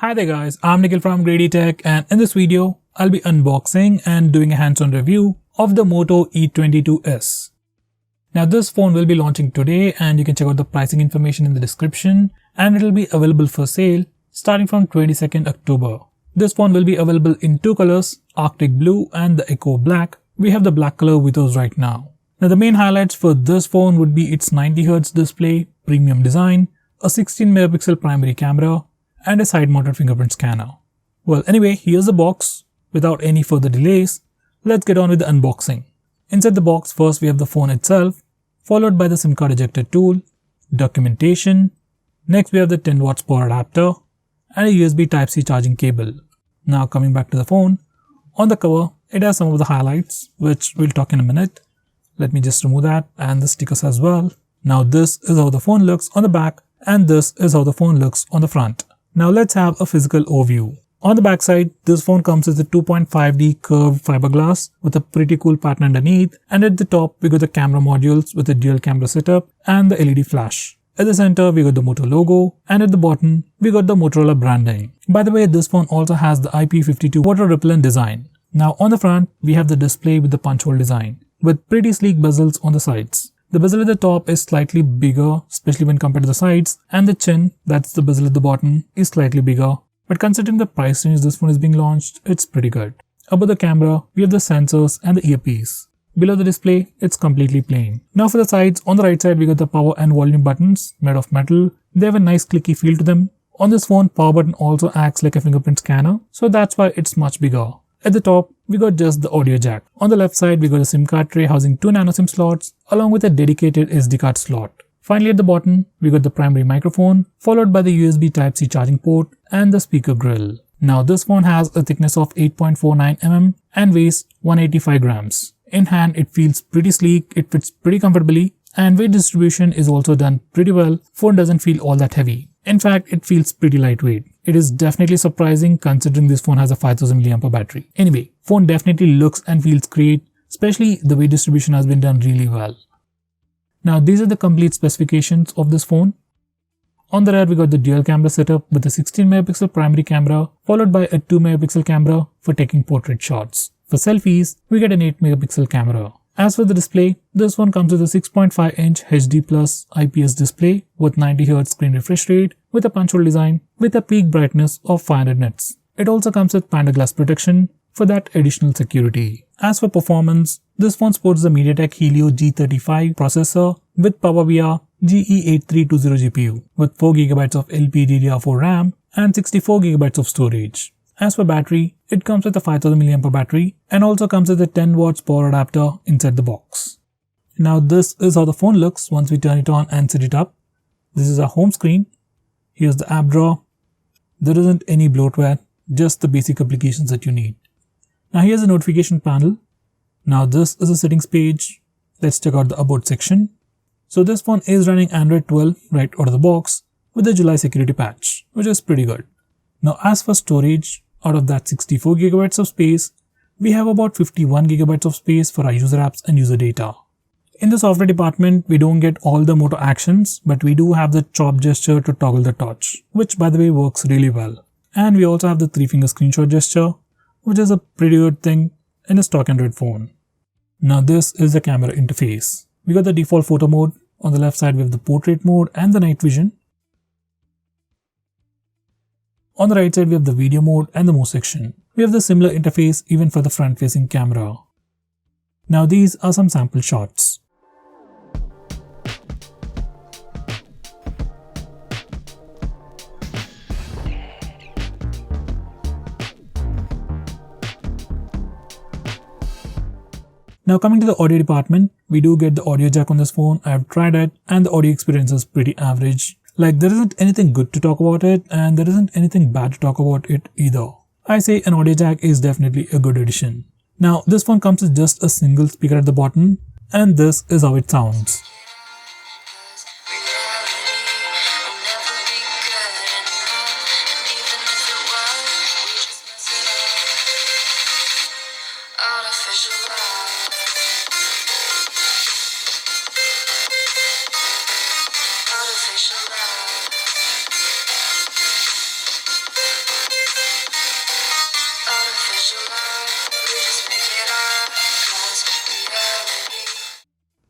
Hi there guys, I'm Nikhil from GreedyTech, and in this video, I'll be unboxing and doing a hands-on review of the Moto E22s. Now this phone will be launching today and you can check out the pricing information in the description, and it will be available for sale starting from 22nd October. This phone will be available in two colors, Arctic Blue and the Echo Black. We have the black color with us right now. Now the main highlights for this phone would be its 90Hz display, premium design, a 16-megapixel primary camera, and a side-mounted fingerprint scanner. Well, anyway, here's the box. Without any further delays, let's get on with the unboxing. Inside the box, first we have the phone itself, followed by the SIM card ejector tool, documentation. Next we have the 10 watts power adapter and a USB Type-C charging cable. Now coming back to the phone, on the cover it has some of the highlights which we'll talk in a minute. Let me just remove that and the stickers as well. Now this is how the phone looks on the back and this is how the phone looks on the front. Now let's have a physical overview. On the back side, this phone comes with a 2.5D curved fiberglass with a pretty cool pattern underneath, and at the top we got the camera modules with a dual camera setup and the LED flash. At the center we got the Moto logo, and at the bottom we got the Motorola branding. By the way, this phone also has the IP52 water repellent design. Now on the front we have the display with the punch hole design with pretty sleek bezels on the sides. The bezel at the top is slightly bigger, especially when compared to the sides, and the chin, that's the bezel at the bottom, is slightly bigger. But considering the price range this phone is being launched, it's pretty good. Above the camera, we have the sensors and the earpiece. Below the display, it's completely plain. Now for the sides, on the right side we got the power and volume buttons made of metal. They have a nice clicky feel to them. On this phone, power button also acts like a fingerprint scanner, so that's why it's much bigger. At the top, we got just the audio jack. On the left side, we got a SIM card tray housing 2 nano SIM slots along with a dedicated SD card slot. Finally, at the bottom, we got the primary microphone followed by the USB Type-C charging port and the speaker grill. Now this phone has a thickness of 8.49 mm and weighs 185 grams. In hand, it feels pretty sleek, it fits pretty comfortably, and weight distribution is also done pretty well. Phone doesn't feel all that heavy. In fact, it feels pretty lightweight. It is definitely surprising considering this phone has a 5000 mAh battery. Anyway, phone definitely looks and feels great, especially the weight distribution has been done really well. Now these are the complete specifications of this phone. On the rear we got the dual camera setup with a 16-megapixel primary camera followed by a 2-megapixel camera for taking portrait shots. For selfies, we get an 8-megapixel camera. As for the display, this one comes with a 6.5-inch HD Plus IPS display with 90Hz screen refresh rate with a punch hole design with a peak brightness of 500 nits. It also comes with Panda Glass protection for that additional security. As for performance, this phone sports the MediaTek Helio G35 processor with PowerVR GE8320 GPU with 4GB of LPDDR4 RAM and 64GB of storage. As for battery, it comes with a 5000 mAh battery and also comes with a 10 watts power adapter inside the box. Now this is how the phone looks once we turn it on and set it up. This is our home screen. Here's the app drawer. There isn't any bloatware, just the basic applications that you need. Now here's the notification panel. Now this is the settings page. Let's check out the about section. So this phone is running Android 12 right out of the box with the July security patch, which is pretty good. Now as for storage, out of that 64GB of space, we have about 51GB of space for our user apps and user data. In the software department, we don't get all the Moto actions, but we do have the chop gesture to toggle the torch, which by the way works really well. And we also have the 3-finger screenshot gesture, which is a pretty good thing in a stock Android phone. Now this is the camera interface. We got the default photo mode. On the left side, we have the portrait mode and the night vision. On the right side, we have the video mode and the more section. We have the similar interface even for the front-facing camera. Now these are some sample shots. Now coming to the audio department, we do get the audio jack on this phone. I have tried it and the audio experience is pretty average. Like there isn't anything good to talk about it and there isn't anything bad to talk about it either. I say an audio jack is definitely a good addition. Now this phone comes with just a single speaker at the bottom and this is how it sounds.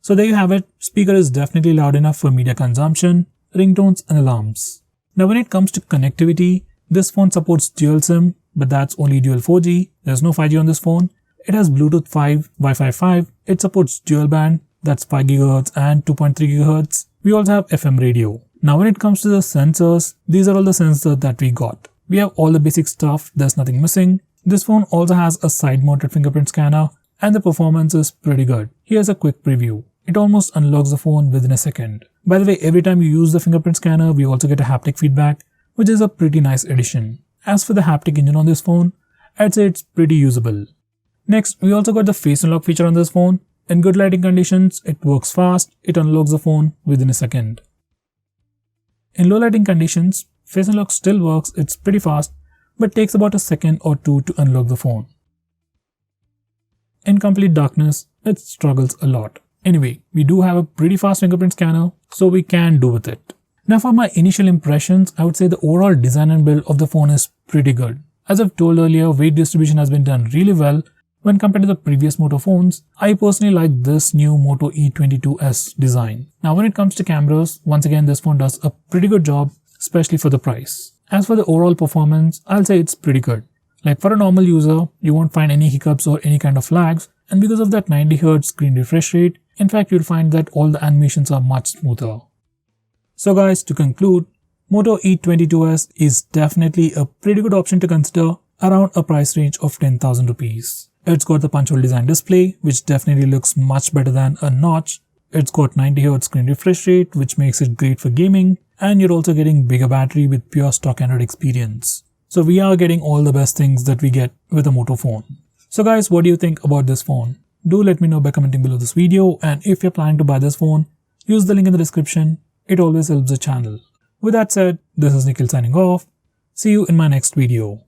So there you have it. Speaker is definitely loud enough for media consumption, ringtones and alarms. Now when it comes to connectivity, this phone supports dual SIM, but that's only dual 4G. There's no 5G on this phone. It has Bluetooth 5, Wi-Fi 5. It supports dual band, that's 5 GHz and 2.3 GHz. We also have FM radio. Now when it comes to the sensors, these are all the sensors that we got. We have all the basic stuff, there's nothing missing. This phone also has a side-mounted fingerprint scanner and the performance is pretty good. Here's a quick preview. It almost unlocks the phone within a second. By the way, every time you use the fingerprint scanner, we also get a haptic feedback, which is a pretty nice addition. As for the haptic engine on this phone, I'd say it's pretty usable. Next, we also got the face unlock feature on this phone. In good lighting conditions, it works fast, it unlocks the phone within a second. In low lighting conditions, face unlock still works, it's pretty fast, but takes about a second or two to unlock the phone. In complete darkness, it struggles a lot. Anyway, we do have a pretty fast fingerprint scanner, so we can do with it. Now for my initial impressions, I would say the overall design and build of the phone is pretty good. As I've told earlier, weight distribution has been done really well when compared to the previous Moto phones. I personally like this new Moto E22s design. Now when it comes to cameras, once again this phone does a pretty good job, especially for the price. As for the overall performance, I'll say it's pretty good. Like for a normal user, you won't find any hiccups or any kind of lags, and because of that 90Hz screen refresh rate, in fact you'll find that all the animations are much smoother. So guys, to conclude, Moto E22s is definitely a pretty good option to consider around a price range of 10,000 rupees. It's got the punch hole design display, which definitely looks much better than a notch. It's got 90Hz screen refresh rate, which makes it great for gaming, and you're also getting bigger battery with pure stock Android experience. So we are getting all the best things that we get with a Moto phone. So guys, what do you think about this phone? Do let me know by commenting below this video, and if you're planning to buy this phone, use the link in the description. It always helps the channel. With that said, this is Nikhil signing off. See you in my next video.